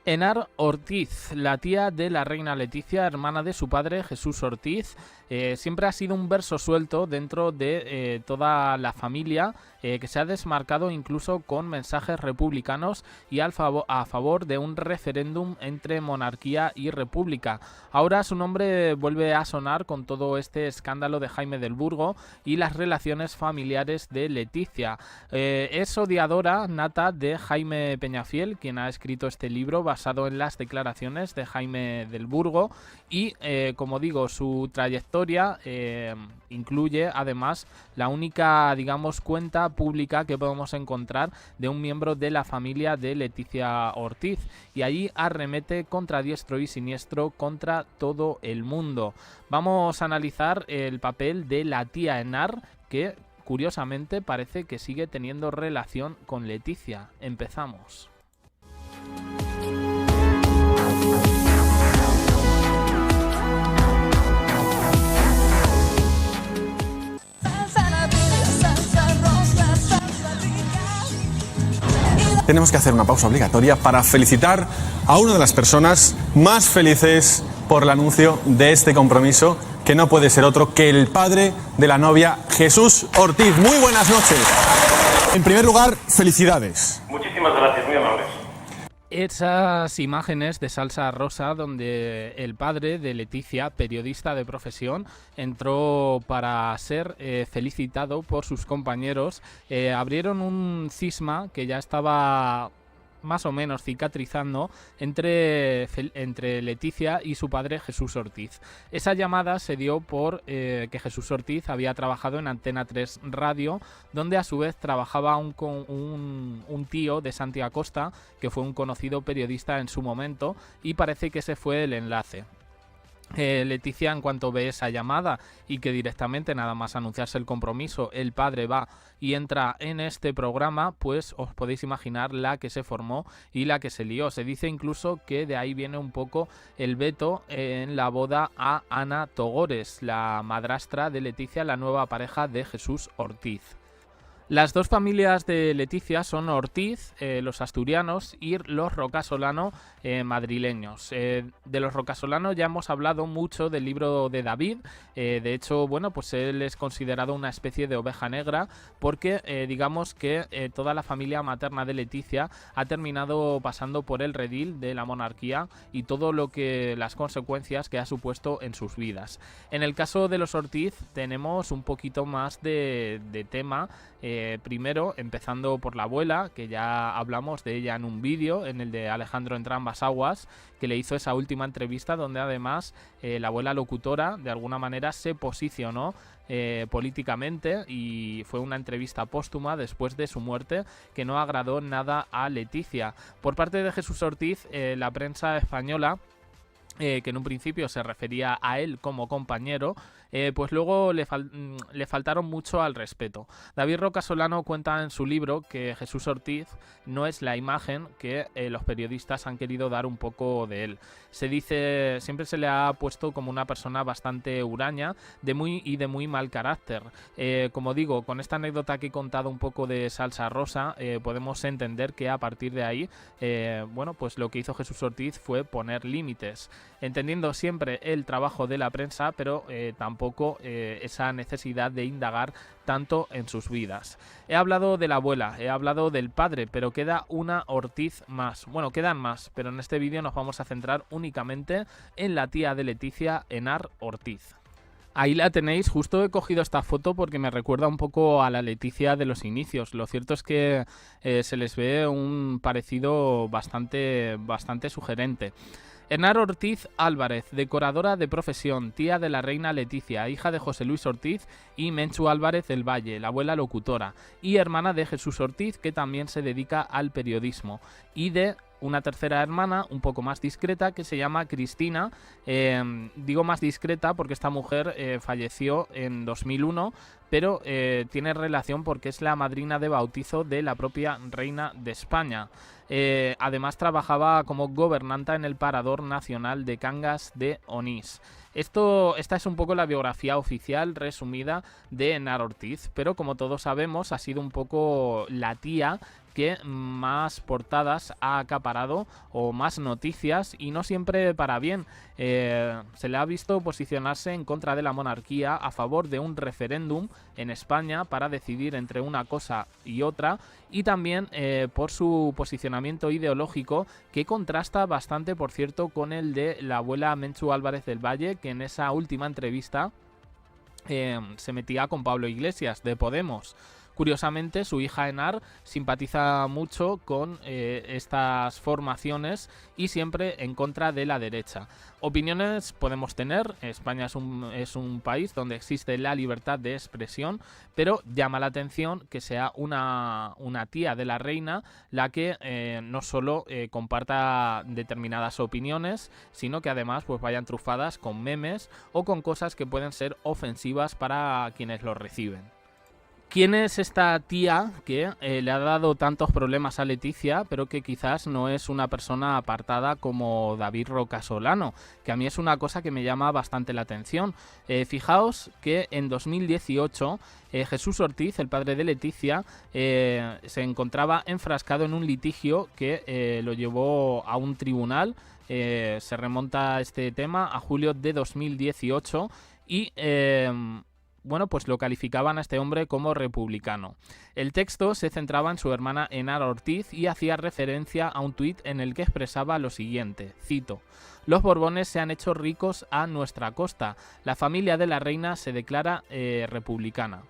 Henar Ortiz, la tía de la reina Leticia, hermana de su padre Jesús Ortiz, siempre ha sido un verso suelto dentro de toda la familia, que se ha desmarcado incluso con mensajes republicanos y a favor de un referéndum entre monarquía y república. Ahora su nombre vuelve a sonar con todo este escándalo de Jaime del Burgo y las relaciones familiares de Leticia. Es odiadora nata de Jaime Peñafiel, quien ha escrito este libro basado en las declaraciones de Jaime del Burgo y, como digo, su trayectoria incluye además la única, digamos, cuenta pública que podemos encontrar de un miembro de la familia de Leticia Ortiz, y allí arremete contra diestro y siniestro contra todo el mundo. Vamos a analizar el papel de la tía Henar, que curiosamente parece que sigue teniendo relación con Leticia. Empezamos. Tenemos que hacer una pausa obligatoria para felicitar a una de las personas más felices por el anuncio de este compromiso, que no puede ser otro que el padre de la novia, Jesús Ortiz. Muy buenas noches. En primer lugar, felicidades. Muchísimas gracias, muy amables. Esas imágenes de salsa rosa donde el padre de Leticia, periodista de profesión, entró para ser felicitado por sus compañeros, abrieron un cisma que ya estaba más o menos cicatrizando entre Leticia y su padre Jesús Ortiz. Esa llamada se dio por que Jesús Ortiz había trabajado en Antena 3 Radio, donde a su vez trabajaba un tío de Santi Acosta, que fue un conocido periodista en su momento, y parece que ese fue el enlace. Leticia, en cuanto ve esa llamada y que directamente nada más anunciarse el compromiso el padre va y entra en este programa, pues os podéis imaginar la que se formó y la que se lió. Se dice incluso que de ahí viene un poco el veto en la boda a Ana Togores, la madrastra de Leticia, la nueva pareja de Jesús Ortiz. Las dos familias de Leticia son Ortiz, los asturianos, y los Rocasolano, madrileños. De los Rocasolano ya hemos hablado mucho del libro de David. De hecho, bueno, pues él es considerado una especie de oveja negra porque digamos que toda la familia materna de Leticia ha terminado pasando por el redil de la monarquía y todo lo que las consecuencias que ha supuesto en sus vidas. En el caso de los Ortiz tenemos un poquito más de tema. Primero, empezando por la abuela, que ya hablamos de ella en un vídeo, en el de Alejandro Entrambas Aguas, que le hizo esa última entrevista donde además la abuela locutora de alguna manera se posicionó políticamente, y fue una entrevista póstuma después de su muerte que no agradó nada a Leticia. Por parte de Jesús Ortiz, la prensa española, que en un principio se refería a él como compañero, pues luego le faltaron mucho al respeto. David Rocasolano cuenta en su libro que Jesús Ortiz no es la imagen que los periodistas han querido dar un poco de él. Se dice, siempre se le ha puesto como una persona bastante huraña de muy mal carácter. Como digo, con esta anécdota que he contado un poco de salsa rosa, podemos entender que a partir de ahí, bueno, pues lo que hizo Jesús Ortiz fue poner límites, entendiendo siempre el trabajo de la prensa, pero tampoco esa necesidad de indagar tanto en sus vidas. He hablado de la abuela, he hablado del padre, pero queda una Ortiz más. Bueno, quedan más, pero en este vídeo nos vamos a centrar únicamente en la tía de Leticia, Henar Ortiz. Ahí la tenéis, justo he cogido esta foto porque me recuerda un poco a la Leticia de los inicios. Lo cierto es que se les ve un parecido bastante sugerente. Henar Ortiz Álvarez, decoradora de profesión, tía de la reina Leticia, hija de José Luis Ortiz y Menchu Álvarez del Valle, la abuela locutora, y hermana de Jesús Ortiz, que también se dedica al periodismo, y de una tercera hermana un poco más discreta que se llama Cristina. Digo más discreta porque esta mujer falleció en 2001, pero tiene relación porque es la madrina de bautizo de la propia reina de España. Además trabajaba como gobernanta en el Parador Nacional de Cangas de Onís. Esta es un poco la biografía oficial resumida de Henar Ortiz, pero como todos sabemos ha sido un poco la tía que más portadas ha acaparado o más noticias, y no siempre para bien. Se le ha visto posicionarse en contra de la monarquía, a favor de un referéndum en España para decidir entre una cosa y otra, y también por su posicionamiento ideológico, que contrasta bastante, por cierto, con el de la abuela Menchu Álvarez del Valle, que en esa última entrevista se metía con Pablo Iglesias de Podemos. Curiosamente, su hija Henar simpatiza mucho con estas formaciones y siempre en contra de la derecha. Opiniones podemos tener. España es un país donde existe la libertad de expresión, pero llama la atención que sea una tía de la reina la que no solo comparta determinadas opiniones, sino que además pues vayan trufadas con memes o con cosas que pueden ser ofensivas para quienes los reciben. ¿Quién es esta tía que le ha dado tantos problemas a Leticia, pero que quizás no es una persona apartada como David Rocasolano? Que a mí es una cosa que me llama bastante la atención. Fijaos que en 2018 Jesús Ortiz, el padre de Leticia, se encontraba enfrascado en un litigio que lo llevó a un tribunal. Se remonta este tema a julio de 2018 y bueno, pues lo calificaban a este hombre como republicano. El texto se centraba en su hermana Henar Ortiz y hacía referencia a un tuit en el que expresaba lo siguiente, cito: «Los Borbones se han hecho ricos a nuestra costa. La familia de la reina se declara republicana».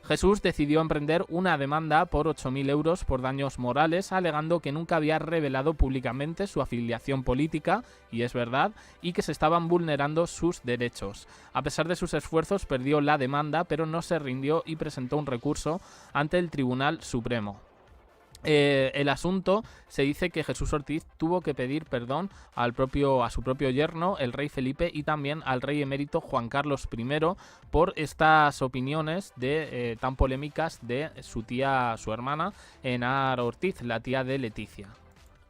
Jesús decidió emprender una demanda por 8.000 euros por daños morales, alegando que nunca había revelado públicamente su afiliación política, y es verdad, y que se estaban vulnerando sus derechos. A pesar de sus esfuerzos, perdió la demanda, pero no se rindió y presentó un recurso ante el Tribunal Supremo. El asunto se dice que Jesús Ortiz tuvo que pedir perdón a su propio yerno, el rey Felipe, y también al rey emérito Juan Carlos I por estas opiniones tan polémicas de su hermana Henar Ortiz, la tía de Leticia.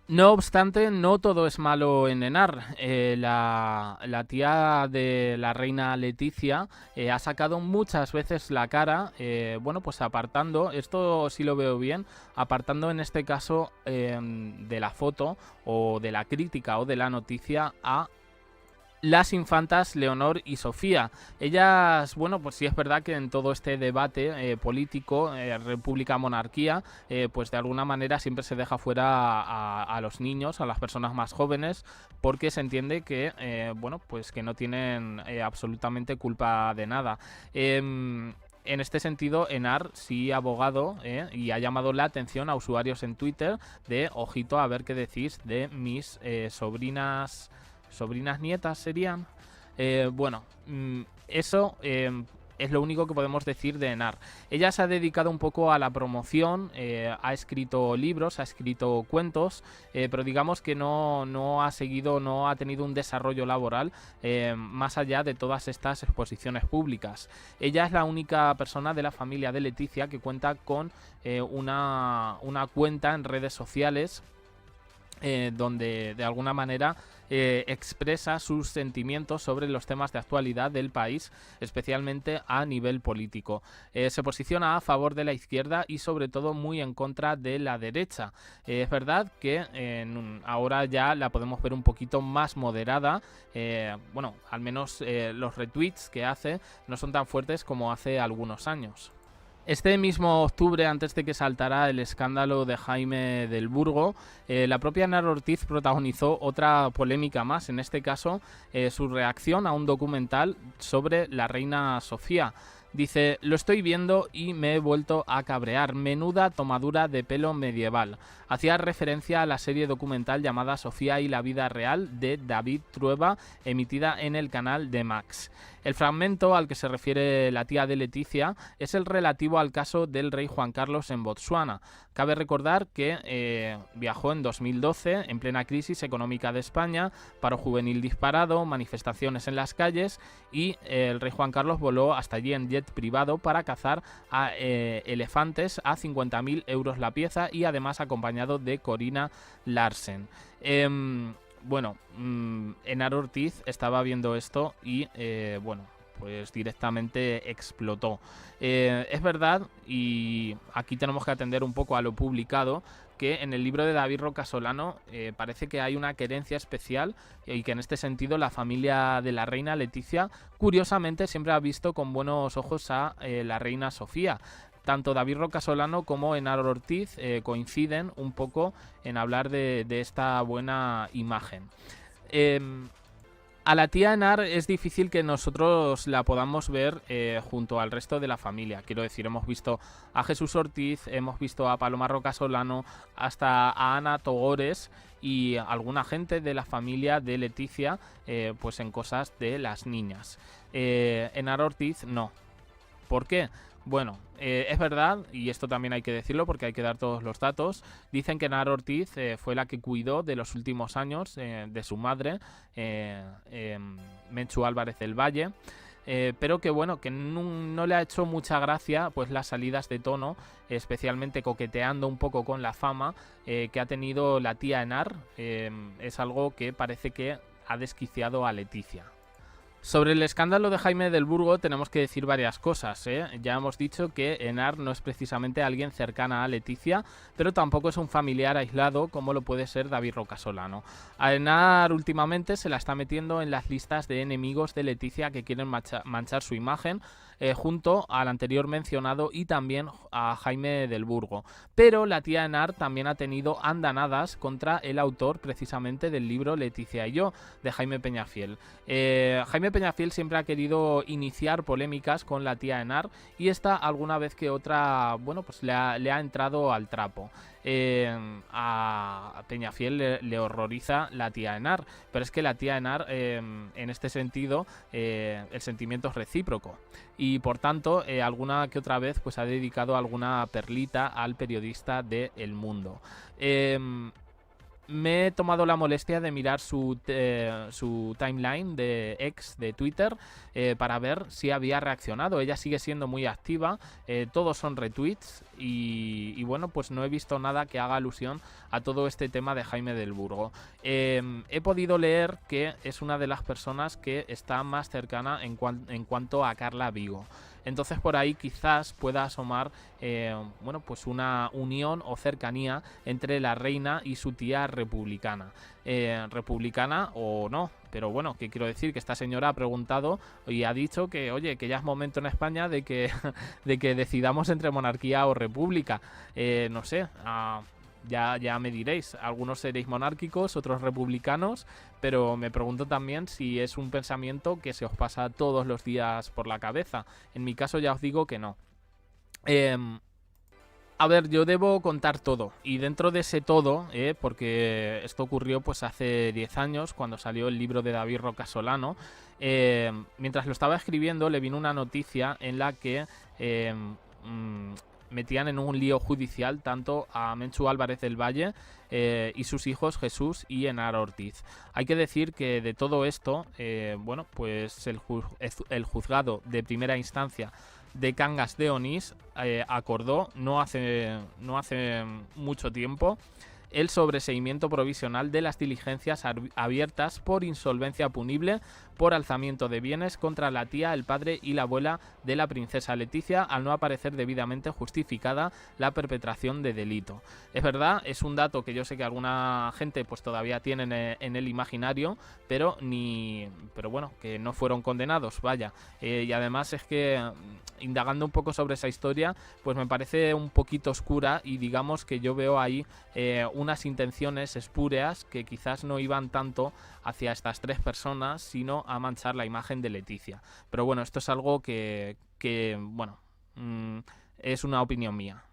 No obstante, no todo es malo en Henar. La tía de la reina Leticia ha sacado muchas veces la cara, bueno, pues apartando, esto sí lo veo bien, apartando en este caso de la foto o de la crítica o de la noticia a las infantas Leonor y Sofía. Ellas, bueno, pues sí es verdad que en todo este debate político, república-monarquía, pues de alguna manera siempre se deja fuera a los niños, a las personas más jóvenes, porque se entiende que, bueno, pues que no tienen absolutamente culpa de nada. En este sentido, Henar sí ha abogado y ha llamado la atención a usuarios en Twitter de, ojito, a ver qué decís de mis sobrinas nietas serían. Bueno, eso es lo único que podemos decir de Henar. Ella se ha dedicado un poco a la promoción, ha escrito libros, ha escrito cuentos, pero digamos que no ha tenido un desarrollo laboral más allá de todas estas exposiciones públicas. Ella es la única persona de la familia de Leticia que cuenta con una cuenta en redes sociales donde de alguna manera expresa sus sentimientos sobre los temas de actualidad del país, especialmente a nivel político. Se posiciona a favor de la izquierda y sobre todo muy en contra de la derecha. Es verdad que ahora ya la podemos ver un poquito más moderada, bueno, al menos los retweets que hace no son tan fuertes como hace algunos años. Este mismo octubre, antes de que saltara el escándalo de Jaime del Burgo, la propia Henar Ortiz protagonizó otra polémica más, en este caso su reacción a un documental sobre la reina Sofía. Dice: «Lo estoy viendo y me he vuelto a cabrear. Menuda tomadura de pelo medieval». Hacía referencia a la serie documental llamada Sofía y la vida real de David Trueba, emitida en el canal de Max. El fragmento al que se refiere la tía de Leticia es el relativo al caso del rey Juan Carlos en Botsuana. Cabe recordar que viajó en 2012, en plena crisis económica de España, paro juvenil disparado, manifestaciones en las calles, y el rey Juan Carlos voló hasta allí en jet privado para cazar a elefantes a 50.000 euros la pieza, y además acompañado de Corina Larsen. Bueno, Henar Ortiz estaba viendo esto y, bueno, pues directamente explotó. Es verdad, y aquí tenemos que atender un poco a lo publicado, que en el libro de David Roca Solano parece que hay una querencia especial y que en este sentido la familia de la reina Leticia curiosamente siempre ha visto con buenos ojos a la reina Sofía. Tanto David Roca Solano como Henar Ortiz coinciden un poco en hablar de esta buena imagen. A la tía Henar es difícil que nosotros la podamos ver junto al resto de la familia. Quiero decir, hemos visto a Jesús Ortiz, hemos visto a Paloma Roca Solano, hasta a Ana Togores y alguna gente de la familia de Leticia, pues en cosas de las niñas. Henar Ortiz no. ¿Por qué? Bueno, es verdad, y esto también hay que decirlo porque hay que dar todos los datos. Dicen que Henar Ortiz fue la que cuidó de los últimos años de su madre, Menchu Álvarez del Valle, pero que bueno, que no le ha hecho mucha gracia pues las salidas de tono, especialmente coqueteando un poco con la fama que ha tenido la tía Henar. Es algo que parece que ha desquiciado a Leticia. Sobre el escándalo de Jaime del Burgo tenemos que decir varias cosas, ¿eh? Ya hemos dicho que Henar no es precisamente alguien cercana a Leticia, pero tampoco es un familiar aislado como lo puede ser David Roca Solano. A Henar últimamente se la está metiendo en las listas de enemigos de Leticia que quieren manchar su imagen, junto al anterior mencionado y también a Jaime del Burgo. Pero la tía Henar también ha tenido andanadas contra el autor precisamente del libro Leticia y yo, de Jaime Peñafiel. Jaime Peñafiel siempre ha querido iniciar polémicas con la tía Henar y esta alguna vez que otra, bueno, pues le ha entrado al trapo. A Peñafiel le horroriza la tía Henar, pero es que la tía Henar, en este sentido, el sentimiento es recíproco y por tanto alguna que otra vez pues ha dedicado alguna perlita al periodista de El Mundo. Me he tomado la molestia de mirar su timeline de ex de Twitter para ver si había reaccionado. Ella sigue siendo muy activa, todos son retweets y bueno, pues no he visto nada que haga alusión a todo este tema de Jaime del Burgo. He podido leer que es una de las personas que está más cercana en cuanto a Carla Vigo. Entonces por ahí quizás pueda asomar bueno, pues una unión o cercanía entre la reina y su tía republicana. Republicana o no, pero bueno, ¿qué quiero decir? Que esta señora ha preguntado y ha dicho que, oye, que ya es momento en España de que decidamos entre monarquía o república. No sé, ya me diréis, algunos seréis monárquicos, otros republicanos, pero me pregunto también si es un pensamiento que se os pasa todos los días por la cabeza. En mi caso ya os digo que no. A ver, yo debo contar todo, y dentro de ese todo, porque esto ocurrió pues hace 10 años, cuando salió el libro de David Roca Solano, mientras lo estaba escribiendo le vino una noticia en la que metían en un lío judicial tanto a Menchu Álvarez del Valle y sus hijos Jesús y Henar Ortiz. Hay que decir que de todo esto, bueno, pues el juzgado de primera instancia de Cangas de Onís acordó no hace mucho tiempo el sobreseimiento provisional de las diligencias abiertas por insolvencia punible por alzamiento de bienes contra la tía, el padre y la abuela de la princesa Leticia, al no aparecer debidamente justificada la perpetración de delito. Es verdad, es un dato que yo sé que alguna gente pues todavía tiene en el imaginario, pero bueno, que no fueron condenados, vaya. Y además es que indagando un poco sobre esa historia, pues me parece un poquito oscura y digamos que yo veo ahí unas intenciones espúreas que quizás no iban tanto hacia estas tres personas, sino a manchar la imagen de Leticia. Pero bueno, esto es algo que bueno, es una opinión mía.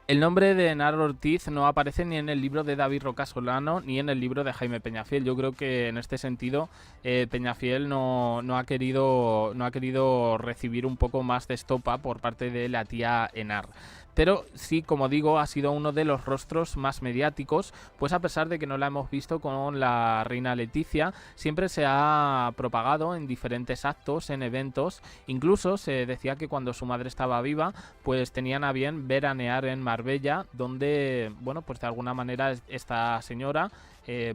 El nombre de Henar Ortiz no aparece ni en el libro de David Roca Solano ni en el libro de Jaime Peñafiel. Yo creo que en este sentido Peñafiel no ha querido recibir un poco más de estopa por parte de la tía Henar. Pero sí, como digo, ha sido uno de los rostros más mediáticos, pues a pesar de que no la hemos visto con la reina Leticia, siempre se ha propagado en diferentes actos, en eventos. Incluso se decía que cuando su madre estaba viva, pues tenían a bien veranear en Marbella, donde, bueno, pues de alguna manera esta señora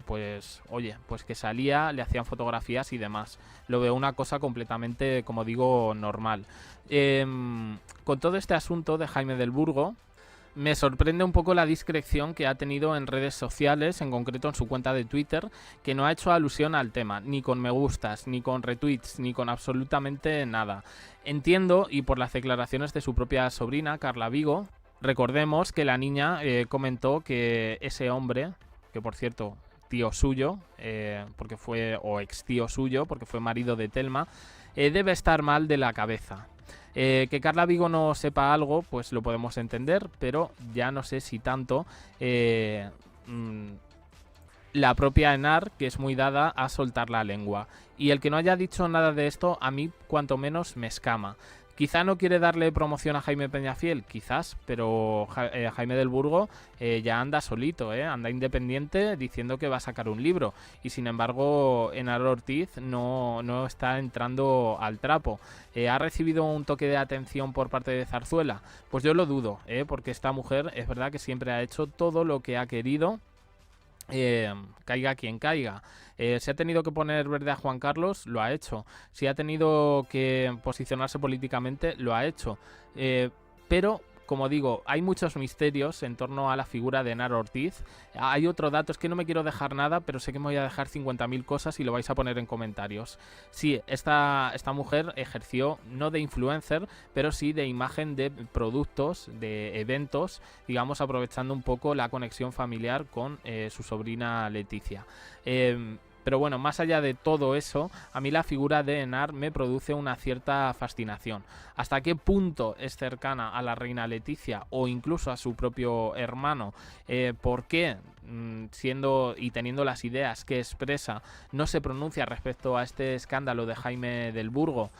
pues oye, pues que salía, le hacían fotografías y demás. Lo veo una cosa completamente, como digo, normal. Con todo este asunto de Jaime del Burgo, me sorprende un poco la discreción que ha tenido en redes sociales, en concreto en su cuenta de Twitter, que no ha hecho alusión al tema, ni con me gustas, ni con retweets, ni con absolutamente nada. Entiendo, y por las declaraciones de su propia sobrina, Carla Vigo, recordemos que la niña comentó que ese hombre, que por cierto, tío suyo, porque fue, o ex tío suyo, porque fue marido de Telma, debe estar mal de la cabeza. Que Carla Vigo no sepa algo, pues lo podemos entender, pero ya no sé si tanto la propia Henar, que es muy dada a soltar la lengua. Y el que no haya dicho nada de esto, a mí cuanto menos me escama. Quizá no quiere darle promoción a Jaime Peñafiel, quizás, pero Jaime del Burgo ya anda solito, anda independiente diciendo que va a sacar un libro. Y sin embargo, Henar Ortiz no está entrando al trapo. ¿Ha recibido un toque de atención por parte de Zarzuela? Pues yo lo dudo, porque esta mujer es verdad que siempre ha hecho todo lo que ha querido. Caiga quien caiga. Si ha tenido que poner verde a Juan Carlos, lo ha hecho. Si ha tenido que posicionarse políticamente, lo ha hecho. Pero, como digo, hay muchos misterios en torno a la figura de Henar Ortiz. Hay otro dato, es que no me quiero dejar nada, pero sé que me voy a dejar 50.000 cosas y lo vais a poner en comentarios. Sí, esta mujer ejerció, no de influencer, pero sí de imagen de productos, de eventos, digamos, aprovechando un poco la conexión familiar con su sobrina Leticia. Pero bueno, más allá de todo eso, a mí la figura de Henar me produce una cierta fascinación. ¿Hasta qué punto es cercana a la reina Leticia o incluso a su propio hermano? ¿Por qué, siendo y teniendo las ideas que expresa, no se pronuncia respecto a este escándalo de Jaime del Burgo?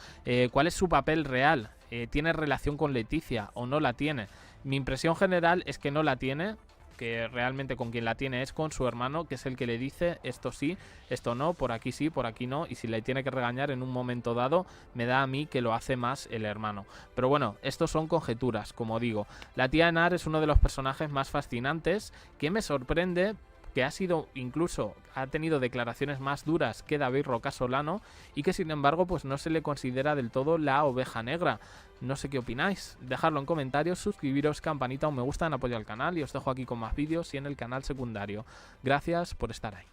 ¿Cuál es su papel real? ¿Tiene relación con Leticia o no la tiene? Mi impresión general es que no la tiene, que realmente con quien la tiene es con su hermano, que es el que le dice esto sí, esto no, por aquí sí, por aquí no, y si le tiene que regañar en un momento dado, me da a mí que lo hace más el hermano. Pero bueno, estos son conjeturas, como digo. La tía Henar es uno de los personajes más fascinantes, que me sorprende que ha tenido declaraciones más duras que David Roca Solano y que sin embargo pues no se le considera del todo la oveja negra. No sé qué opináis, dejadlo en comentarios, suscribiros, campanita, un me gusta en apoyo al canal y os dejo aquí con más vídeos y en el canal secundario. Gracias por estar ahí.